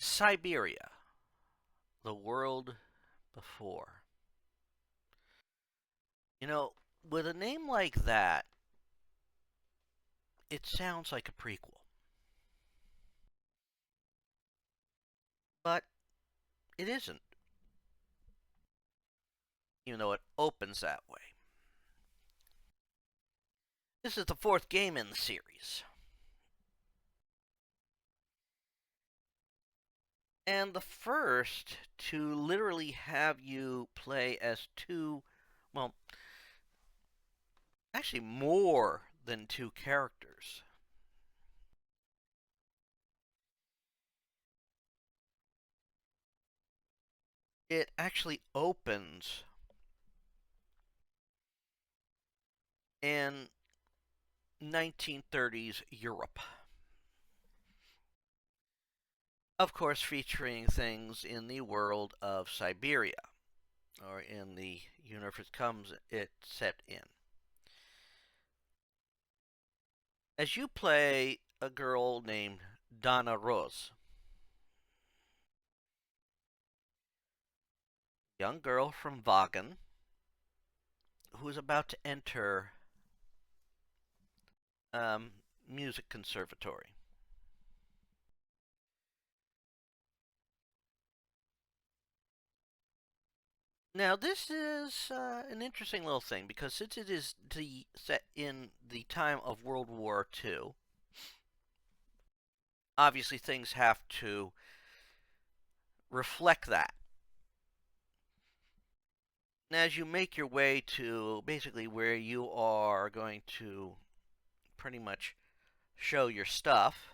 Syberia, The World Before. You know, with a name like that, it sounds like a prequel. But it isn't, even though it opens that way. This is the fourth game in the series. And the first to literally have you play as two, well, actually more than two characters. It actually opens in 1930s Europe. Of course, featuring things in the world of Syberia, or in the universe it comes it's set in. As you play a girl named Donna Rose, young girl from Vagan, who is about to enter music conservatory. Now, this is an interesting little thing because since it is set in the time of World War II, obviously things have to reflect that. And as you make your way to basically where you are going to pretty much show your stuff,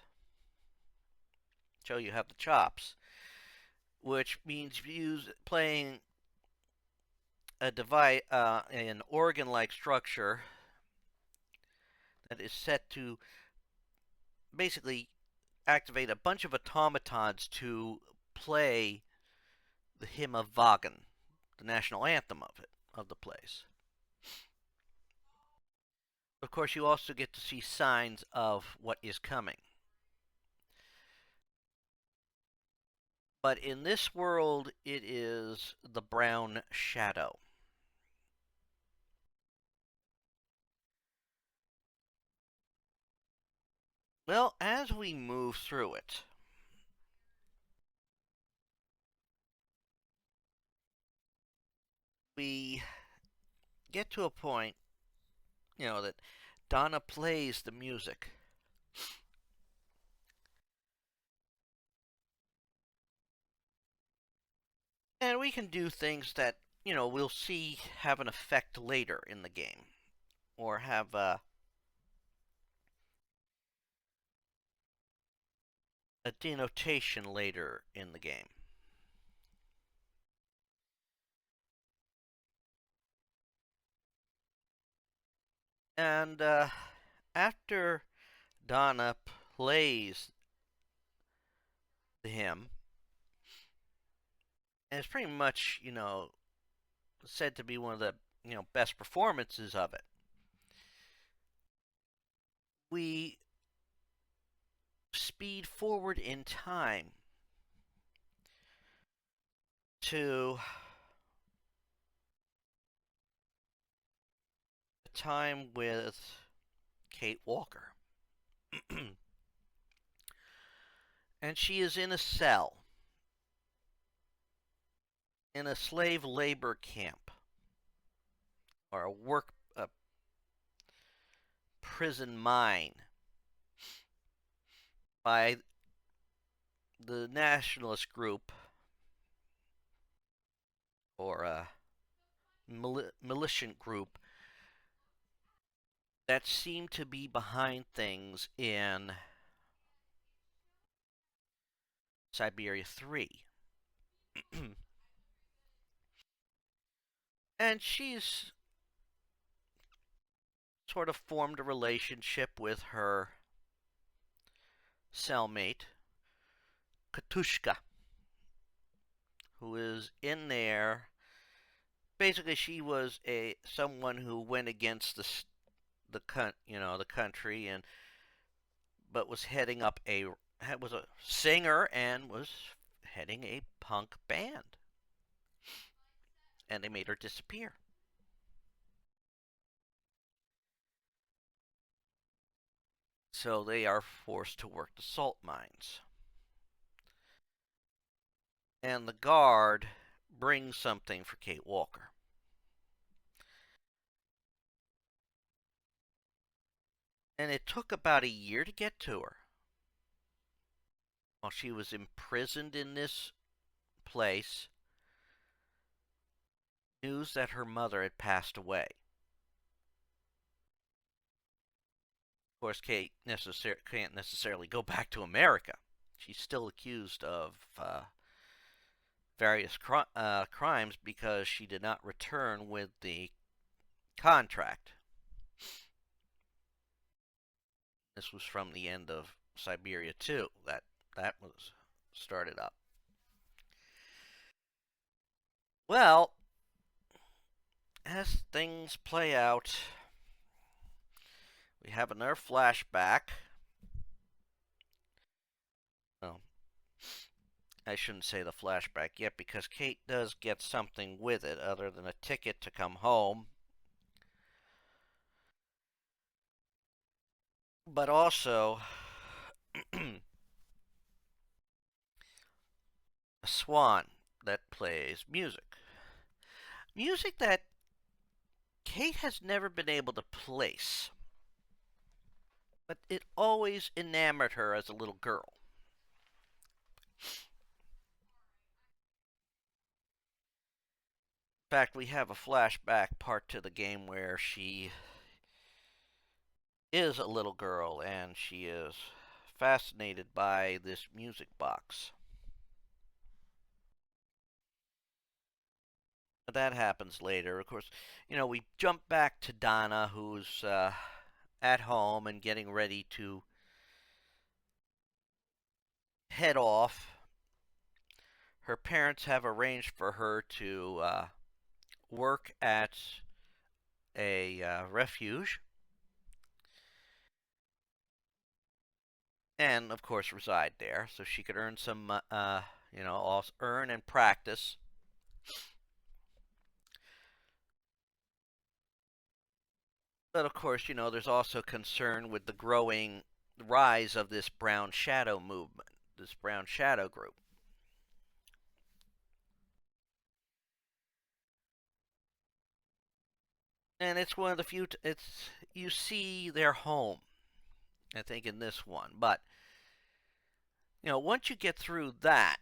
show you have the chops, which means playing a device, an organ-like structure that is set to basically activate a bunch of automatons to play the hymn of Vagan, the national anthem of the place. Of course, you also get to see signs of what is coming. But in this world, it is the brown shadow. Well, as we move through it, we get to a point, that Donna plays the music. And we can do things that, we'll see have an effect later in the game. Or have a denotation later in the game. And after Donna plays the hymn, and it's pretty much, said to be one of the, best performances of it. We speed forward in time to a time with Kate Walker. And she is in a cell in a slave labor camp or a prison mine by the nationalist group or a militant group that seem to be behind things in Syberia 3. And she's sort of formed a relationship with her cellmate, Katushka, who is in there. Basically, she was someone who went against the country, but was heading up was a singer and was heading a punk band, and they made her disappear. So they are forced to work the salt mines. And the guard brings something for Kate Walker. And it took about a year to get to her. While she was imprisoned in this place, news that her mother had passed away. Of course, Kate can't necessarily go back to America. She's still accused of various crimes because she did not return with the contract. This was from the end of Syberia 2 that was started up. Well, as things play out, we have another flashback. Well, I shouldn't say the flashback yet because Kate does get something with it other than a ticket to come home. But also a swan that plays music. Music that Kate has never been able to place, but it always enamored her as a little girl. In fact, we have a flashback part to the game where she is a little girl and she is fascinated by this music box. But that happens later. Of course, we jump back to Donna, who's at home and getting ready to head off. Her parents have arranged for her to work at a refuge and, of course, reside there so she could earn some, earn and practice. But, of course, there's also concern with the growing rise of this brown shadow movement, this brown shadow group. And it's one of the few. You see their home, I think, in this one. But once you get through that,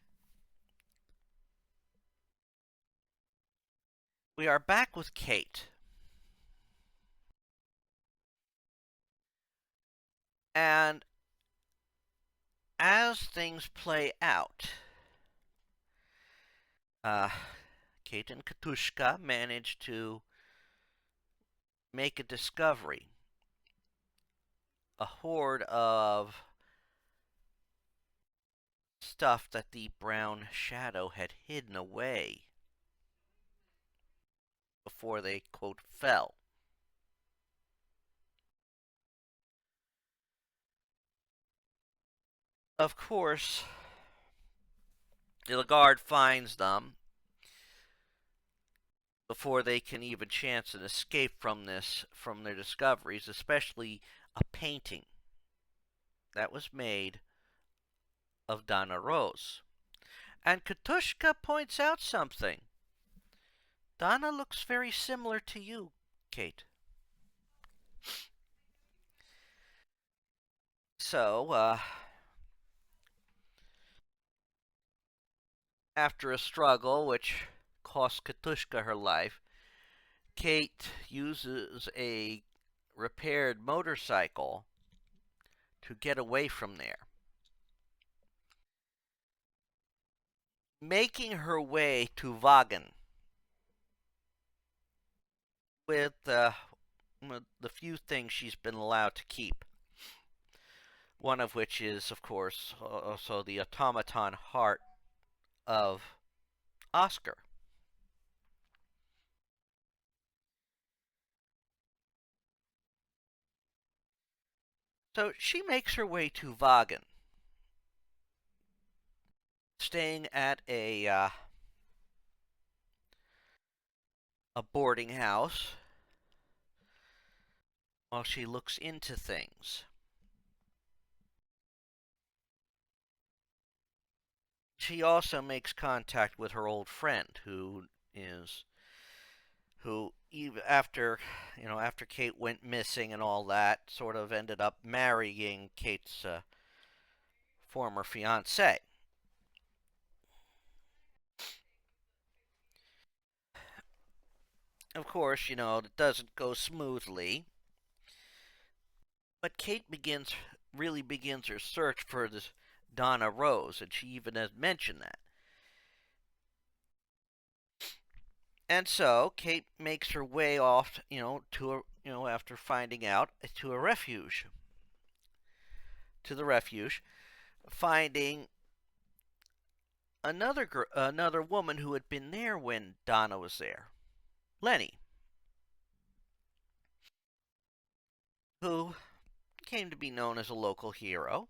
we are back with Kate, and as things play out, Kate and Katushka manage to make a discovery. A hoard of stuff that the brown shadow had hidden away before they, quote, fell. Of course, the guard finds them before they can even chance an escape from their discoveries, especially a painting that was made of Donna Rose. And Katushka points out something. Donna looks very similar to you, Kate. So, after a struggle which cost Katushka her life, Kate uses a repaired motorcycle to get away from there, making her way to Vagan with the few things she's been allowed to keep. One of which is, of course, also the automaton heart of Oscar. So she makes her way to Vagan, staying at a boarding house while she looks into things. She also makes contact with her old friend, is who even after Kate went missing and all that, sort of ended up marrying Kate's former fiance. Of course, it doesn't go smoothly, but Kate really begins her search for this Donna Rose, and she even has mentioned that. And so Kate makes her way off, after finding out, to a refuge, to the refuge, finding another woman who had been there when Donna was there, Lenny, who came to be known as a local hero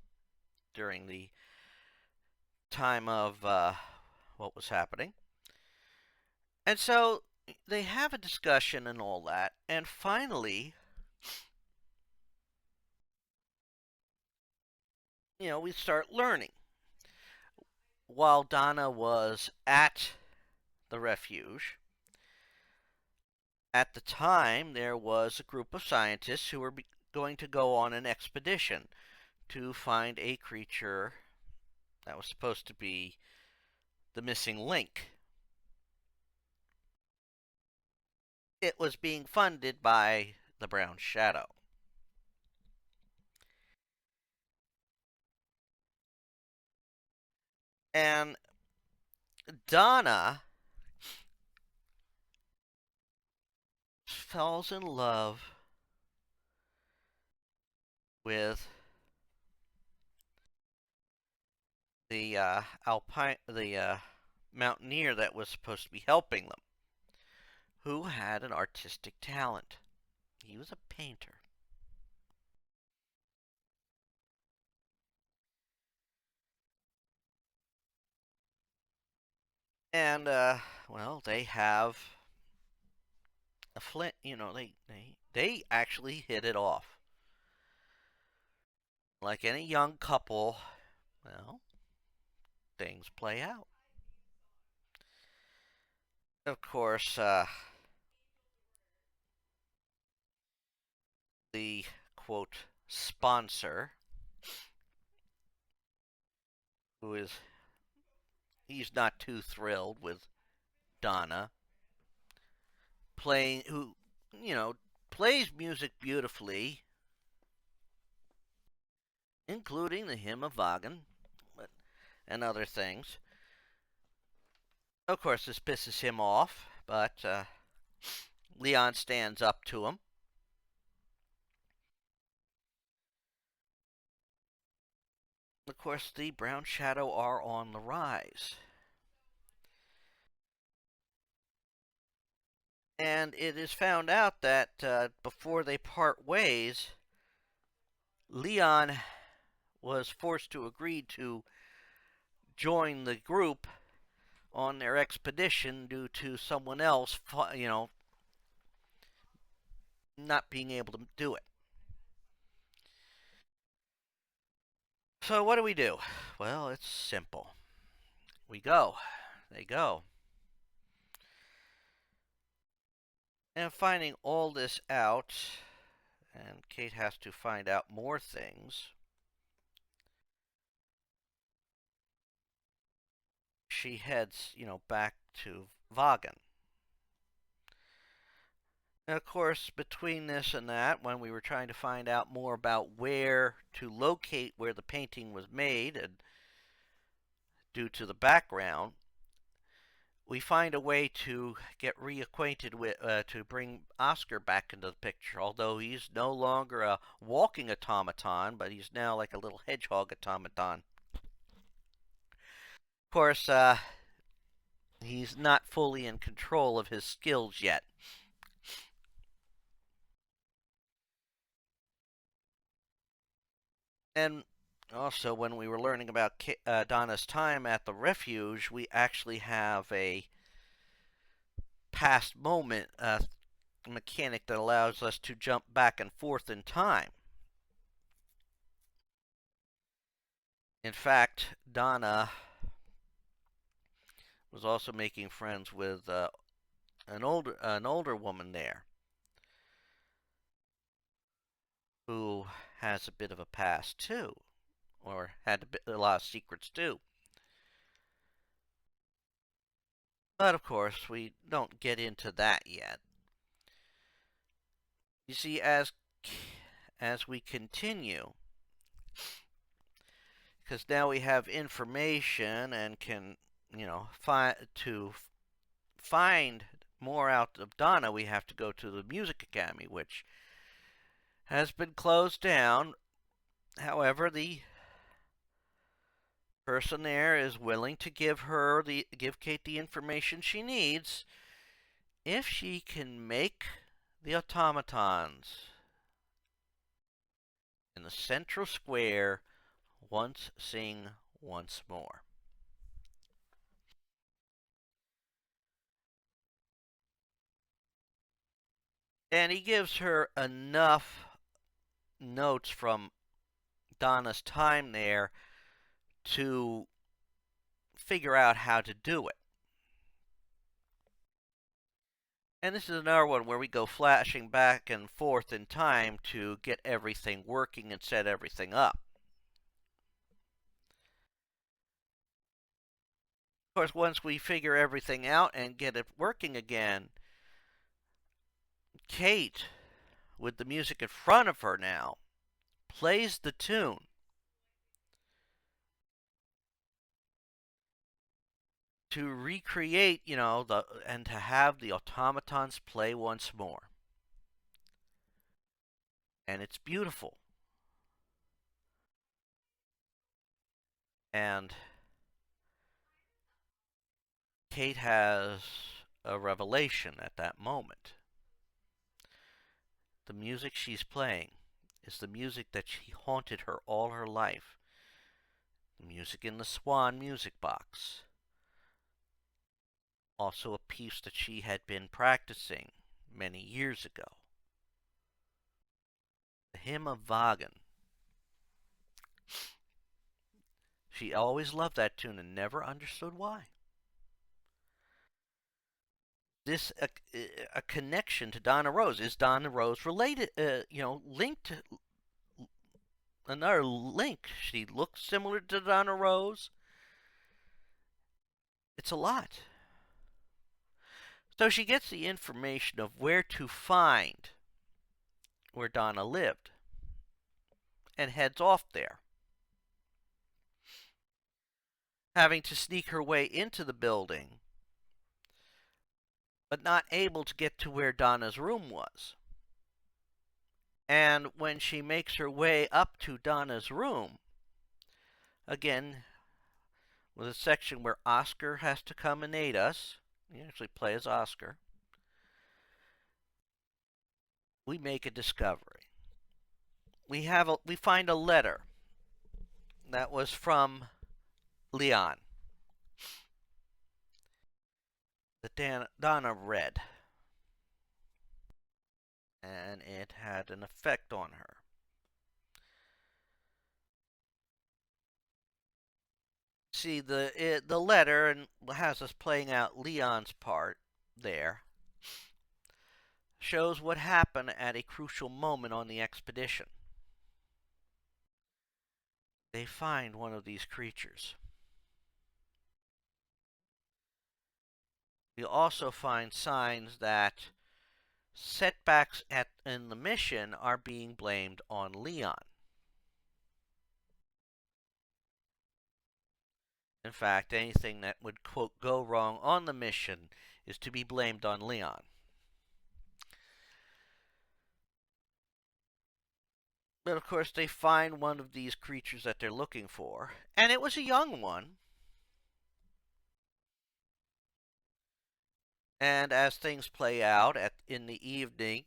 during the time of what was happening. And so they have a discussion and all that, and finally, we start learning. While Donna was at the refuge, at the time there was a group of scientists who were going to go on an expedition to find a creature that was supposed to be the missing link. It was being funded by the Brown Shadow. And Donna falls in love with the mountaineer that was supposed to be helping them, who had an artistic talent. He was a painter. And well, they have a flint. They actually hit it off. Like any young couple, well, things play out. Of course, the quote sponsor, who is he's not too thrilled with Donna playing, who you know plays music beautifully, including the hymn of Wagen and other things. Of course, this pisses him off, but Leon stands up to him. Of course, the Brown Shadow are on the rise. And it is found out that before they part ways, Leon was forced to agree to join the group on their expedition due to someone else, not being able to do it. So what do we do? Well, it's simple. We go. They go. And finding all this out, and Kate has to find out more things, she heads, back to Wagen. And of course, between this and that, when we were trying to find out more about where to locate where the painting was made, and due to the background, we find a way to get reacquainted with, to bring Oscar back into the picture, although he's no longer a walking automaton, but he's now like a little hedgehog automaton. Of course, he's not fully in control of his skills yet. And Also, when we were learning about Donna's time at the refuge, we actually have a past moment mechanic that allows us to jump back and forth in time. In fact, Donna was also making friends with an older woman there who has a bit of a past too, or had a lot of secrets too. But of course, we don't get into that yet. You see, as we continue, because now we have information and can, find more out of Donna, we have to go to the Music Academy, which has been closed down. However, the person there is willing to give Kate the information she needs if she can make the automatons in the central square once sing once more. And he gives her enough notes from Donna's time there to figure out how to do it. And this is another one where we go flashing back and forth in time to get everything working and set everything up. Of course, once we figure everything out and get it working again, Kate, with the music in front of her now, plays the tune to recreate, and to have the automatons play once more. And it's beautiful. And Kate has a revelation at that moment. The music she's playing is the music that haunted her all her life. The music in the Swan music box. Also a piece that she had been practicing many years ago. The Hymn of Wagen. She always loved that tune and never understood why. This a connection to Donna Rose. Is Donna Rose related? Linked. Another link. She looks similar to Donna Rose. It's a lot. So she gets the information of where to find where Donna lived and heads off there, having to sneak her way into the building, but not able to get to where Donna's room was. And when she makes her way up to Donna's room, again, with a section where Oscar has to come and aid us, he actually plays Oscar, we make a discovery. We find a letter that was from Leon that Donna read, and it had an effect on her. See, the letter and has us playing out Leon's part there shows what happened at a crucial moment on the expedition. They find one of these creatures. We also find signs that setbacks in the mission are being blamed on Leon. In fact, anything that would, quote, go wrong on the mission is to be blamed on Leon. But of course, they find one of these creatures that they're looking for, and it was a young one. And as things play out in the evening,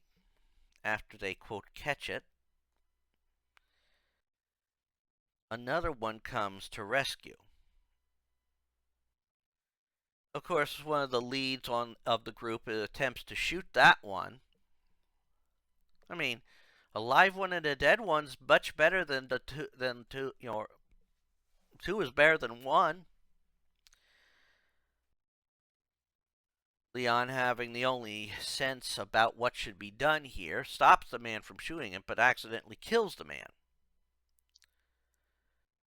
after they, quote, catch it, another one comes to rescue. Of course, one of the leads of the group attempts to shoot that one. I mean, a live one and a dead one's much better than the two. Than two, two is better than one. Leon, having the only sense about what should be done here, stops the man from shooting him, but accidentally kills the man.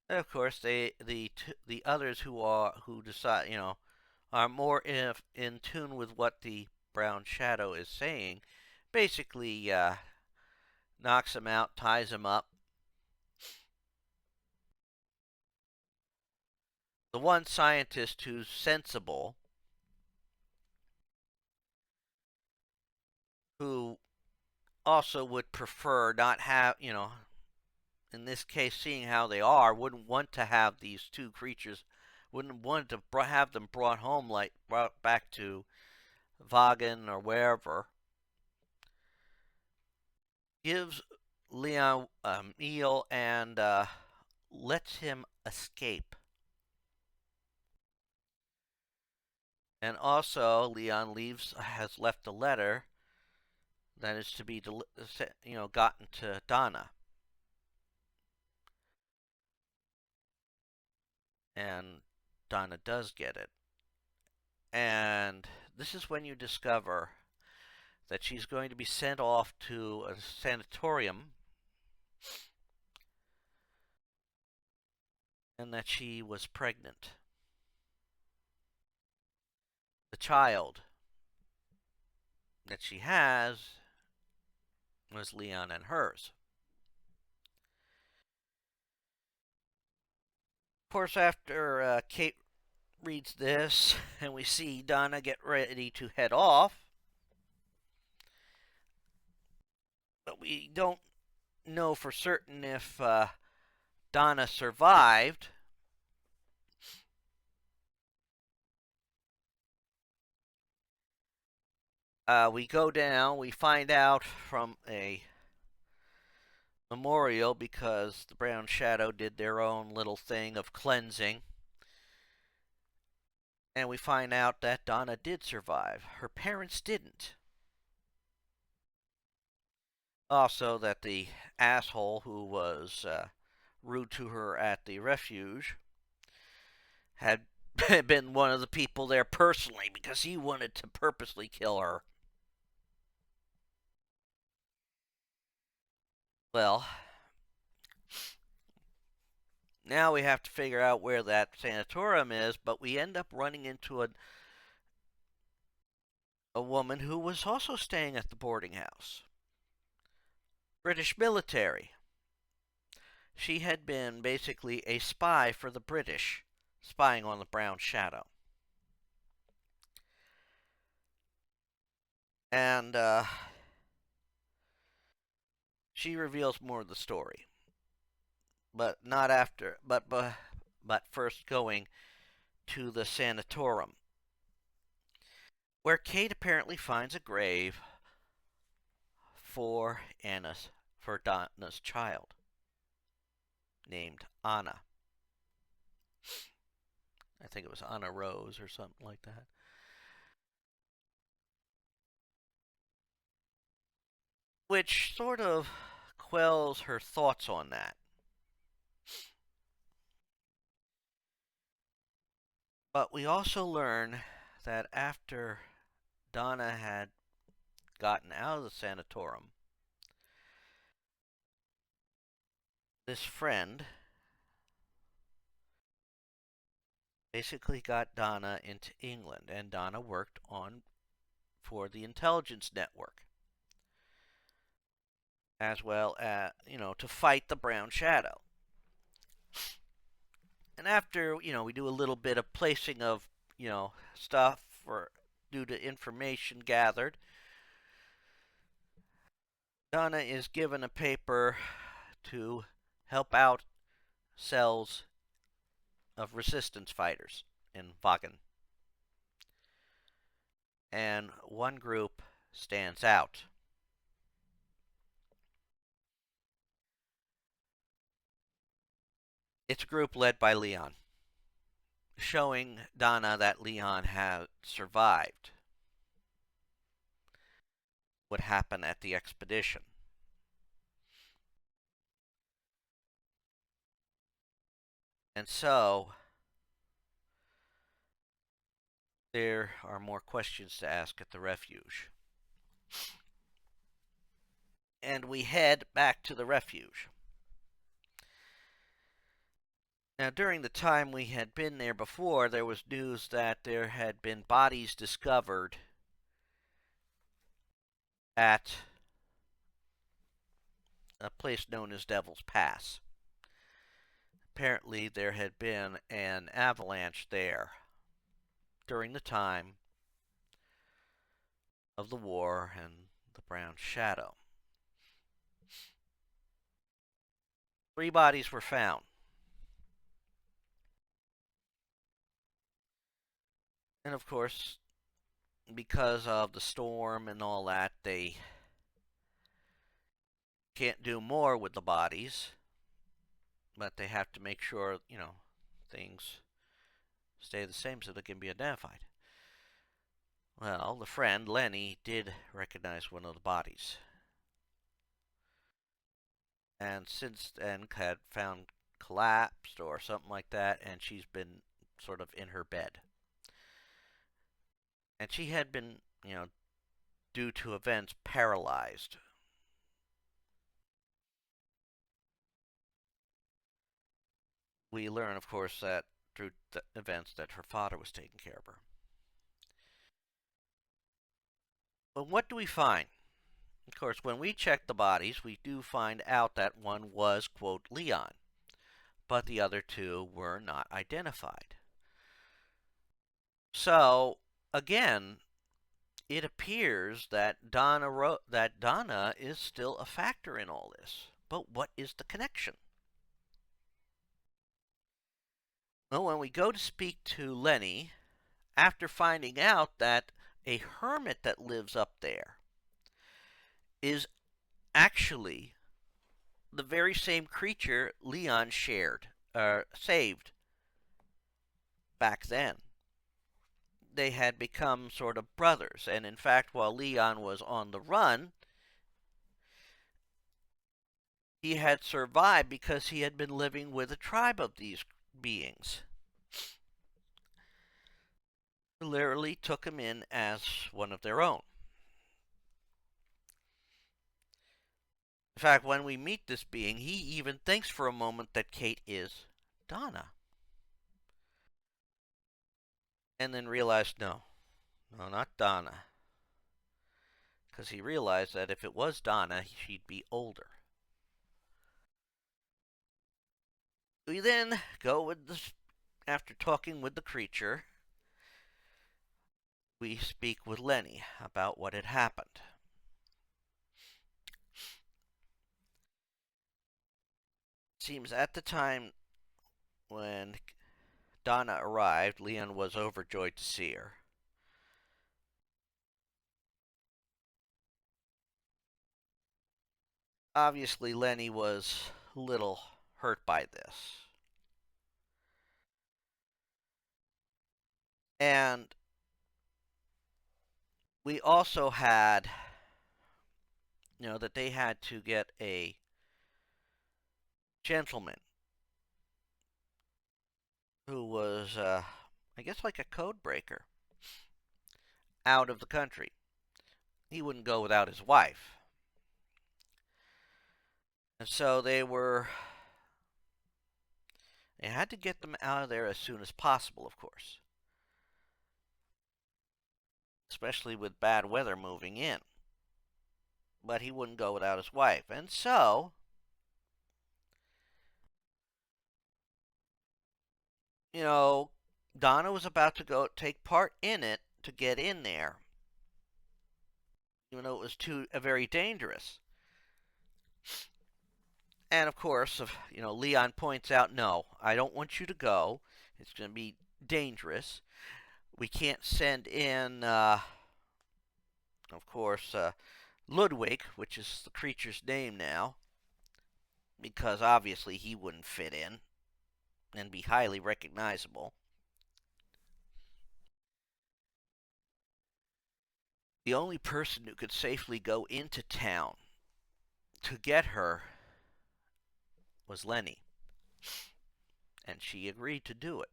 And of course, the others who decide, are more in tune with what the brown shadow is saying, basically knocks him out, ties him up. The one scientist who's sensible, who also would prefer not have, in this case, seeing how they are, wouldn't want to have these two creatures, wouldn't want to have them brought home, like brought back to Vagan or wherever, gives Leon a meal and lets him escape. And also, Leon has left a letter that is to be, gotten to Donna. And Donna does get it. And this is when you discover that she's going to be sent off to a sanatorium and that she was pregnant. The child that she has was Leon and hers. Of course, after Kate reads this and we see Donna get ready to head off, but we don't know for certain if Donna survived. We go down, we find out from a memorial, because the Brown Shadow did their own little thing of cleansing, and we find out that Donna did survive. Her parents didn't. Also, that the asshole who was rude to her at the refuge had been one of the people there personally, because he wanted to purposely kill her. Well, now we have to figure out where that sanatorium is, but we end up running into a woman who was also staying at the boarding house. British military. She had been basically a spy for the British, spying on the Brown Shadow. And she reveals more of the story, but not after. But first going to the sanatorium, where Kate apparently finds a grave for Donna's child, named Anna. I think it was Anna Rose or something like that. Which sort of quells her thoughts on that. But we also learn that after Donna had gotten out of the sanatorium, this friend basically got Donna into England, and Donna worked for the intelligence network, as well as, to fight the Brown Shadow. And after, we do a little bit of placing of, stuff due to information gathered, Donna is given a paper to help out cells of resistance fighters in Vagan. And one group stands out. It's a group led by Leon, showing Donna that Leon had survived what happened at the expedition. And so there are more questions to ask at the refuge. And we head back to the refuge. Now, during the time we had been there before, there was news that there had been bodies discovered at a place known as Devil's Pass. Apparently, there had been an avalanche there during the time of the war and the Brown Shadow. 3 bodies were found. And of course, because of the storm and all that, they can't do more with the bodies, but they have to make sure, things stay the same so they can be identified. Well, the friend, Lenny, did recognize one of the bodies. And since then had found collapsed or something like that, and she's been sort of in her bed. And she had been, due to events, paralyzed. We learn, of course, that through the events that her father was taking care of her. But what do we find? Of course, when we check the bodies, we do find out that one was, quote, Leon, but the other 2 were not identified. So, again, it appears that Donna is still a factor in all this. But what is the connection? Well, when we go to speak to Lenny, after finding out that a hermit that lives up there is actually the very same creature Leon saved back then. They had become sort of brothers, and in fact, while Leon was on the run, he had survived because he had been living with a tribe of these beings. Literally took him in as one of their own. In fact, when we meet this being, he even thinks for a moment that Kate is Donna. And then realized, no, not Donna. Because he realized that if it was Donna, she'd be older. We then go with after talking with the creature, we speak with Lenny about what had happened. It seems at the time when Donna arrived, Leon was overjoyed to see her. Obviously, Lenny was a little hurt by this. And we also had, that they had to get a gentleman who was, I guess, like a code breaker out of the country. He wouldn't go without his wife. And so they had to get them out of there as soon as possible, of course. Especially with bad weather moving in. But he wouldn't go without his wife. And so, Donna was about to go take part in it to get in there. Even though it was very dangerous. And of course, Leon points out, no, I don't want you to go. It's going to be dangerous. We can't send in, of course, Ludwig, which is the creature's name now, because obviously he wouldn't fit in. and be highly recognizable. The only person who could safely go into town to get her was Lenny, and she agreed to do it.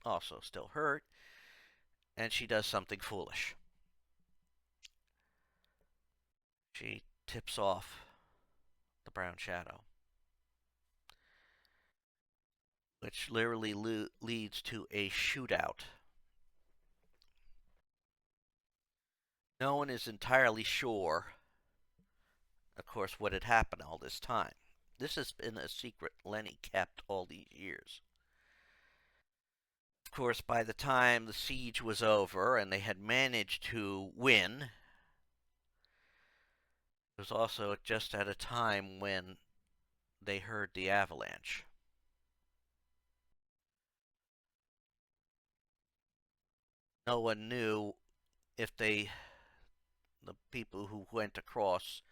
Also, still hurt, and she does something foolish. She tips off the brown shadow, which literally leads to a shootout. No one is entirely sure, of course, what had happened all this time. This has been a secret Lenny kept all these years. Of course, by the time the siege was over and they had managed to win, it was also just at a time when they heard the avalanche. No one knew if the people who went across,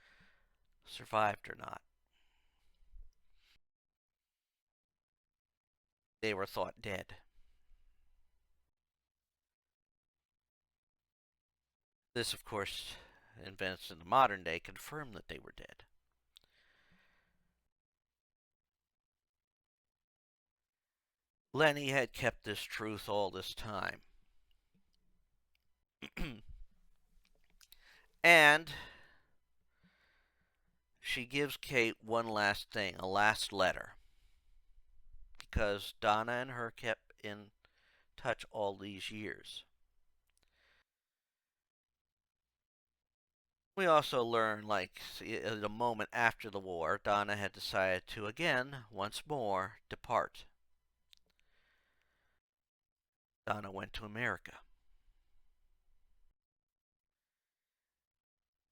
survived or not. They were thought dead. This, of course, events in the modern day confirmed that they were dead. Lenny had kept this truth all this time. And she gives Kate one last thing, a last letter. Because Donna and her kept in touch all these years. We also learn, like, a moment after the war, Donna had decided to again, once more, depart. Donna went to America.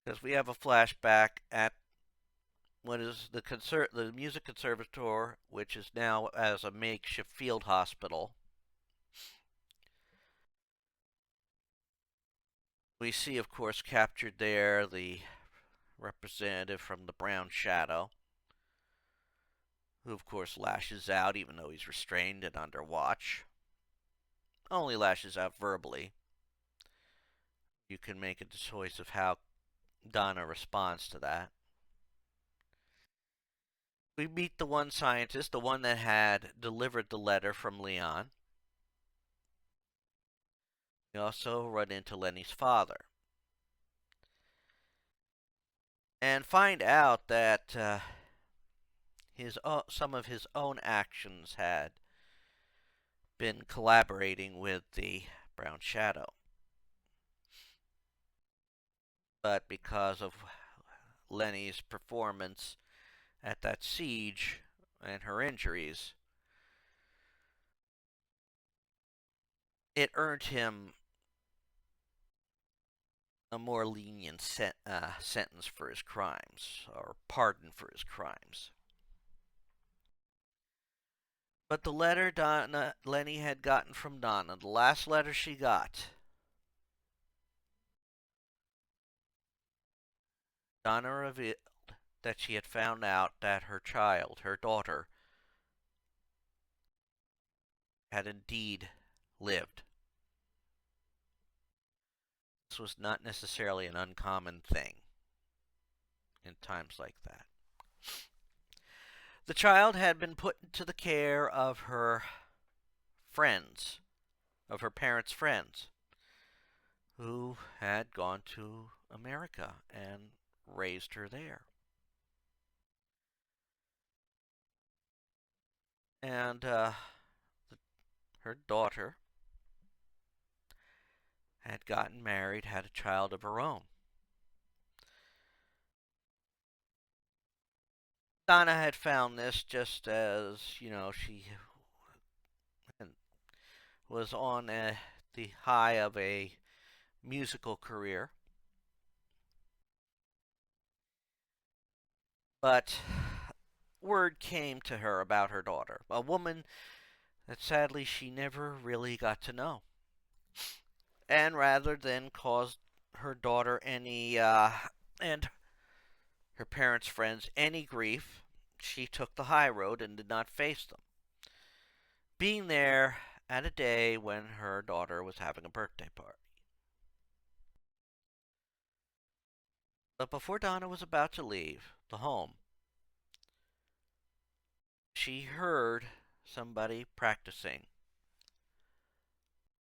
Because we have a flashback at what is the music conservatoire, which is now as a makeshift field hospital. We see, of course, captured there the representative from the Brown Shadow, who, of course, lashes out even though he's restrained and under watch. Only lashes out verbally. You can make a choice of how Donna responds to that. We meet the one scientist, the one that had delivered the letter from Leon. We also run into Lenny's father. And find out that some of his own actions had been collaborating with the Brown Shadow. But because of Lenny's performance at that siege and her injuries, it earned him a more lenient sentence for his crimes, or pardon for his crimes. But the letter Lenny had gotten from Donna, the last letter she got, Donna revealed that she had found out that her child, her daughter, had indeed lived. This was not necessarily an uncommon thing in times like that. The child had been put into the care of her friends, of her parents' friends, who had gone to America and raised her there. And her daughter had gotten married, had a child of her own. Donna had found this just as, she was on the high of a musical career. But word came to her about her daughter, a woman that sadly she never really got to know. And rather than cause her daughter and her parents' friends any grief, she took the high road and did not face them. being there at a day when her daughter was having a birthday party. But before Donna was about to leave the home, she heard somebody practicing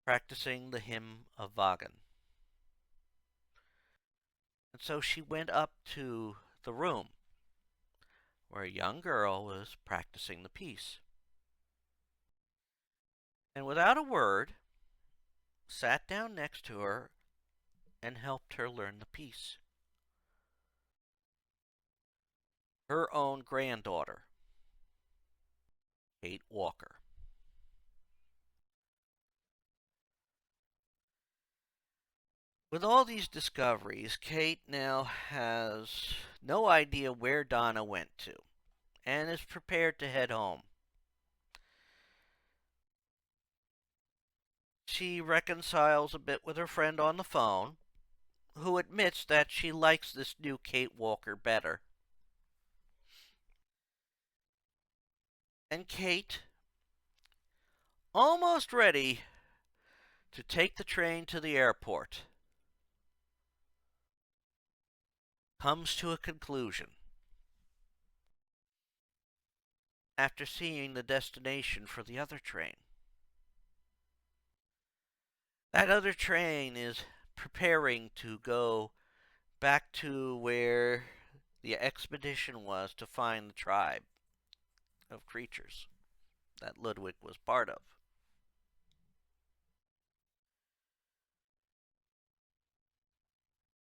the hymn of Vagan. And so she went up to the room where a young girl was practicing the piece. And without a word, sat down next to her and helped her learn the piece. Her own granddaughter, Kate Walker. With all these discoveries, Kate now has no idea where Donna went to and is prepared to head home. She reconciles a bit with her friend on the phone, who admits that she likes this new Kate Walker better. And Kate, almost ready to take the train to the airport, comes to a conclusion after seeing the destination for the other train. That other train is preparing to go back to where the expedition was to find the tribe of creatures that Ludwig was part of.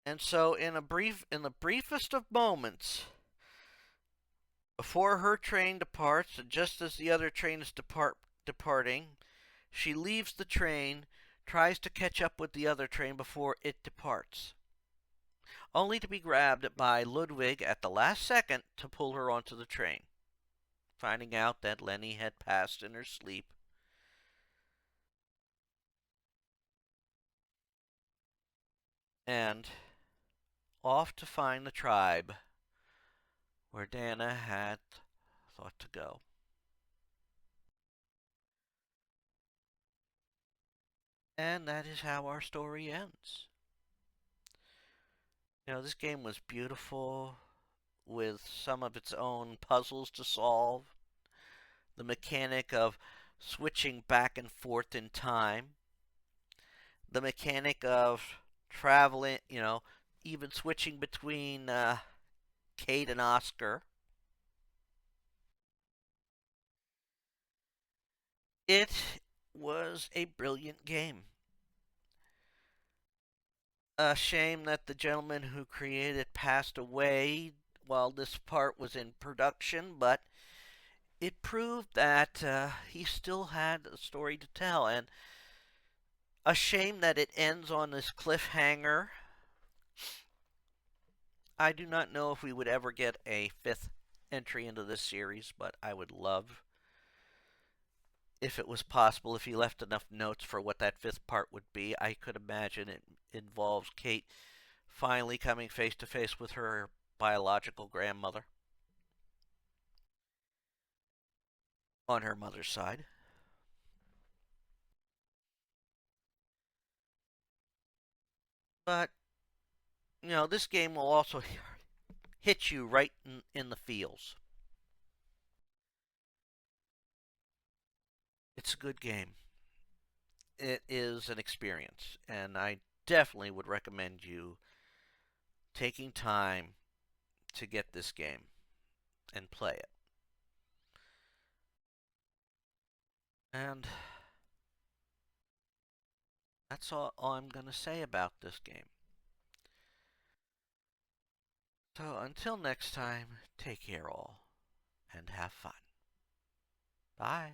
And so in the briefest of moments, before her train departs, and just as the other train is departing, she leaves the train, tries to catch up with the other train before it departs, only to be grabbed by Ludwig at the last second to pull her onto the train, finding out that Lenny had passed in her sleep. And off to find the tribe where Dana had thought to go. And that is how our story ends. This game was beautiful with some of its own puzzles to solve. The mechanic of switching back and forth in time. The mechanic of traveling, even switching between Kate and Oscar. It was a brilliant game. A shame that the gentleman who created it passed away while this part was in production, but it proved that he still had a story to tell, and a shame that it ends on this cliffhanger. I do not know if we would ever get a fifth entry into this series, but I would love, if it was possible, if he left enough notes for what that fifth part would be. I could imagine it involves Kate finally coming face to face with her biological grandmother on her mother's side. But, this game will also hit you right in the feels. It's a good game. It is an experience, and I definitely would recommend you taking time to get this game and play it. And that's all I'm going to say about this game. So until next time, take care all, and have fun. Bye.